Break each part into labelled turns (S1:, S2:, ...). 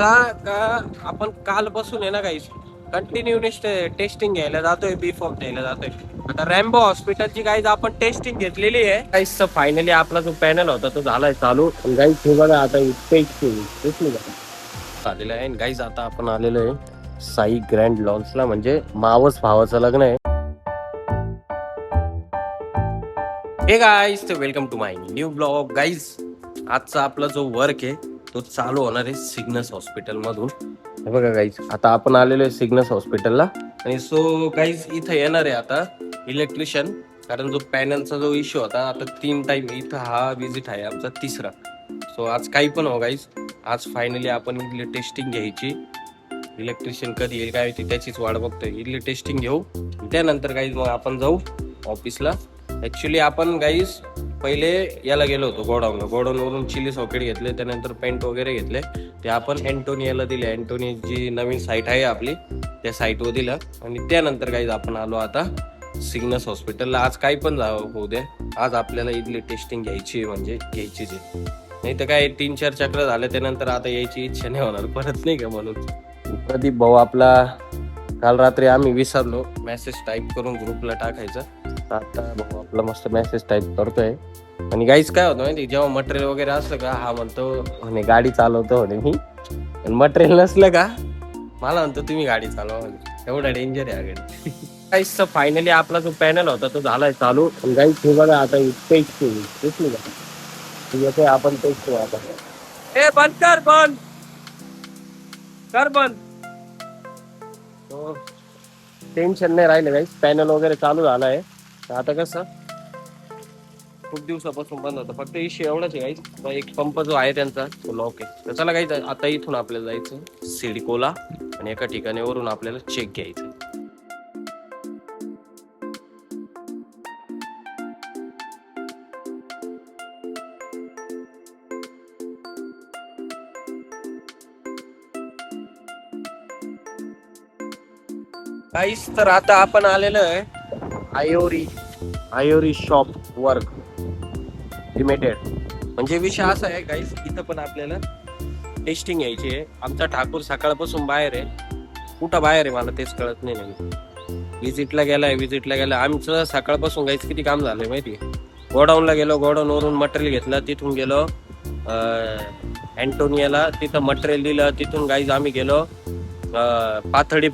S1: आपण काल बसून आहे ना काही कंटिन्यू टेस्टिंग घ्यायला जातोय, बी फॉर्म घ्यायला जातोय. आता रॅम्बो हॉस्पिटलची गाईज आपण टेस्टिंग घेतलेली आहे गाईज. फायनली आपला जो पॅनल होता तो झालाय चालू. गाईज हे बघा आता आलेलं आहे गाईज. आता आपण आलेलो आहे साई ग्रँड लॉन्सला, म्हणजे मावस भावाचं लग्न आहे. हे guys, welcome to my new blog. Guys आजचा आपला जो वर्क आहे तो चालू होणार आहे सिग्नस हॉस्पिटल मधून. हे बघा गाईज, आता आपण आलेलो आहे सिग्नस हॉस्पिटलला. आणि सो गाईज इथं येणार आहे आता इलेक्ट्रिशियन, कारण जो पॅनलचा जो इश्यू होता, आता 3 टाइम इथं हा विजिट आहे आमचा 3रा. सो आज काही पण हो गाईज, आज फायनली आपण इथली टेस्टिंग घ्यायची. इलेक्ट्रिशियन कधी येईल काय होती त्याचीच वाट बघतोय. इथली टेस्टिंग घेऊ, त्यानंतर गाईज मग आपण जाऊ ऑफिसला. ऍक्च्युली आपण गाईज पहिले याला गेलो होतो गोडाऊनवरून चिली सॉकेट घेतले, त्यानंतर पेंट वगैरे घेतले. ते आपण अँटोनियाला दिले. अँटोनियाची नवीन साईट आहे आपली, त्या साईटवर दिलं. आणि त्यानंतर गाईज आपण आलो आता सिग्नस हॉस्पिटलला. आज काही पण होऊ द्या, आज आपल्याला इथली टेस्टिंग घ्यायची, म्हणजे घ्यायचीच आहे. नाही तर काय 3-4 चक्र झाले त्यानंतर आता यायची इच्छा नाही होणार परत, नाही का. म्हणून प्रदीप भाऊ आपला काल रात्री आम्ही विसरलो मेसेज टाईप करून ग्रुपला टाकायचं. आता भाऊ आपला मस्त मेसेज टाईप करतोय. आणि गाईज काय होतं माहिती, जेव्हा मटेरियल वगैरे असलं का हा म्हणतो म्हणे गाडी चालवतो म्हणे मी, आणि मटेरियल नसलं का मला म्हणतो तुम्ही गाडी चालवा म्हणे. एवढा डेंजर आहे गाडी. गाईज फायनली आपला जो पॅनल होता तो झालाय चालू. गाईज हे बघा आता टेस्ट दिसली का, येते आपण टेस्ट करू आता. ए बंद कर, बंद कर, बंद. टेन्शन नाही राहिले गाईज, पॅनल वगैरे चालू झालाय. आता कसं खूप दिवसापासून बंद होतं, फक्त इश्यू एवढाच आहे गाईज, एक पंप जो आहे त्यांचा तो लॉक आहे. तर चला गाईज आता इथून आपल्याला जायचं सिडकोला, आणि एका ठिकाणी वरून आपल्याला चेक घ्यायचं. गाईज तर आता आपण आलेलो आहे आयोरी शॉप वर्क लिमिटेड. म्हणजे विषय असा आहे गाईज, इथं पण आपल्याला टेस्टिंग घ्यायची आहे. आमचा ठाकूर सकाळपासून बाहेर आहे. कुठं बाहेर आहे मला तेच कळत नाही. विजिटला गेलाय. आमचं सकाळपासून गाईज किती काम झालंय माहिती आहे. गोडाऊनला गेलो, गोडाऊनवरून मटेरियल घेतलं, तिथून गेलो अँटोनियाला, तिथं मटेरियल दिलं. तिथून गाईज आम्ही गेलो पाथडी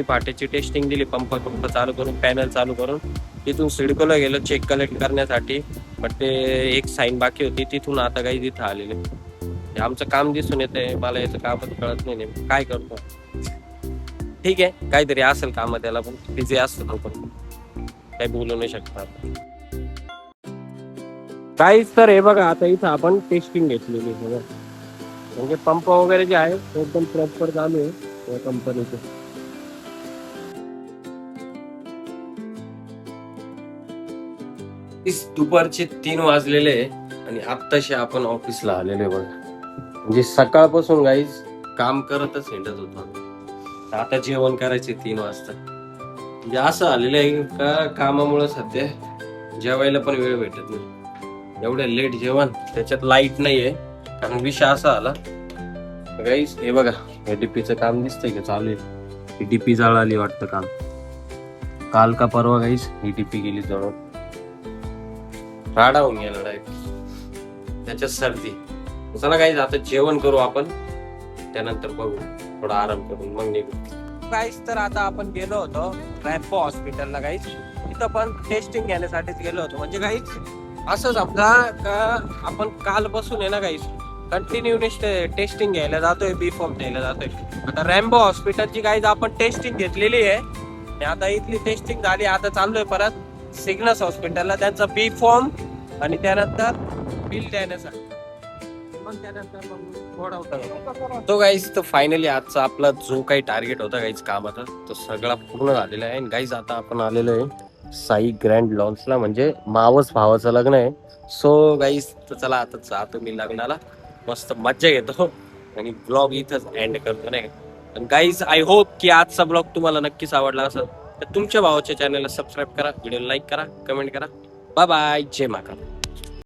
S1: फाट्याची टेस्टिंग दिली, पंप चालू करून, पॅनल चालू करून. तिथून सिडकोला गेलो चेक कलेक्ट करण्यासाठी, पण ते एक साईन बाकी होती. तिथून आता काही इथं आलेले. आमचं काम दिसून येतंय, मला याचं कामच कळत नाही नेमकं काय करतो. ठीक आहे, काहीतरी असेल काम, त्याला पण बिझी असतं तो, पण काही बोलू नाही शकता. काहीच तर हे बघा, आता इथं आपण टेस्टिंग घेतलेली आहे, म्हणजे पंप वगैरे जे आहे ते एकदम प्रॉपर चालू आहे या कंपनीचे. दुपारचे 3 वाजलेले आणि आत्ताशी आपण ऑफिसला आलेले बघा. म्हणजे सकाळपासून गाईज काम करतच हिंडत होतो. आता जेवण करायचे 3 वाजता. म्हणजे असं आलेलं आहे का कामामुळे सध्या जेवायला पण वेळ भेटत नाही. एवढं लेट जेवण, त्याच्यात लाईट नाहीये. कारण विषय असा आला गाईस, हे बघा डीपीचं काम दिसतंय का चालू आहे. डीपी जळाली वाटतं काम, काल का परवा गाईस ही डीपी गेली जळून, राडा होऊन गेला डायरेक्ट, त्याच्यात सर्दी. चला गाईस आता जेवण करू आपण, त्यानंतर बघू, थोडा आराम करून मग निघू. गाईस तर आता आपण गेलो होतो रॅम्बो हॉस्पिटलला गाईस. तिथं पण टेस्टिंग घेण्यासाठीच गेलो होतो. म्हणजे गाईस असं समजा का आपण काल बसून आहे ना गाईस कंटिन्यू टेस्टिंग घ्यायला जातोय, बी फॉर्म घ्यायला जातोय. आता रॅम्बो हॉस्पिटलची गाईज आपण टेस्टिंग घेतलेली आहे. आता इथली टेस्टिंग झाली, आता चाललोय परत सिग्नस हॉस्पिटलला त्यांचा बी फॉर्म आणि त्यानंतर बिल देण्यासाठी. मग त्यानंतर तो गाईज तर फायनली आजचा आपला जो काही टार्गेट होता गाईज कामाचा तो सगळा पूर्ण झालेला आहे. गाईज आता आपण आलेलो आहे साई ग्रँड लॉन्सला, म्हणजे मावस भावाचं लग्न आहे. सो गाईज तर चला आता जातो मी लग्नाला, मस्त मज्जा घेतो आणि ब्लॉग इथंच एंड करतो नाही. गाईज आय होप की आजचा ब्लॉग तुम्हाला नक्कीच आवडला असेल तर तुमच्या भावाच्या चॅनलला सबस्क्राईब करा, व्हिडिओ लाईक करा, कमेंट करा. बाय बाय, जय महाकाल.